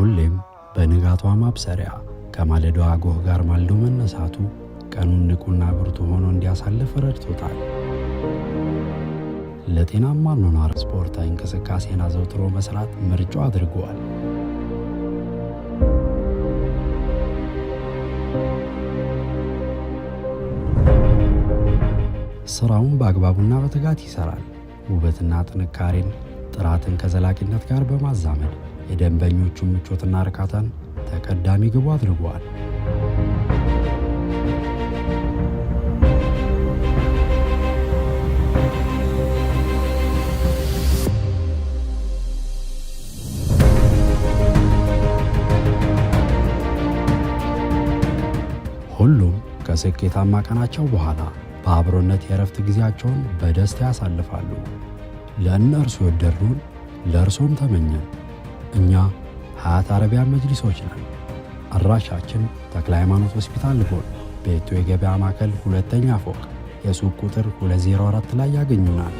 ሁሌም በንጋቷ ማብሰሪያ ከማለዳዋ ጎህ ጋር ማልዶ መነሳቱ ቀኑን ንቁና ብርቱ ሆኖ እንዲያሳልፍ ረድቶታል። ለጤናማ አኗኗር ስፖርታዊ እንቅስቃሴን አዘውትሮ መስራት ምርጫው አድርጓል። ስራውን በአግባቡና በትጋት ይሰራል። ውበትና ጥንካሬን፣ ጥራትን ከዘላቂነት ጋር በማዛመድ የደንበኞቹን ምቾትና እርካታን ተቀዳሚ ግቡ አድርጓል። ሁሉም ከስኬታማ ቀናቸው በኋላ በአብሮነት የእረፍት ጊዜያቸውን በደስታ ያሳልፋሉ። ለእነርሱ የወደድነውን ለእርሶም ተመኘን። እኛ ሀያት አረቢያን መጅሊሶች ነን። አድራሻችን ተክለ ሃይማኖት ሆስፒታል ጎን ቤቱ የገበያ ማዕከል 2ኛ ፎቅ የሱቅ ቁጥር 204 ላይ ያገኙናል።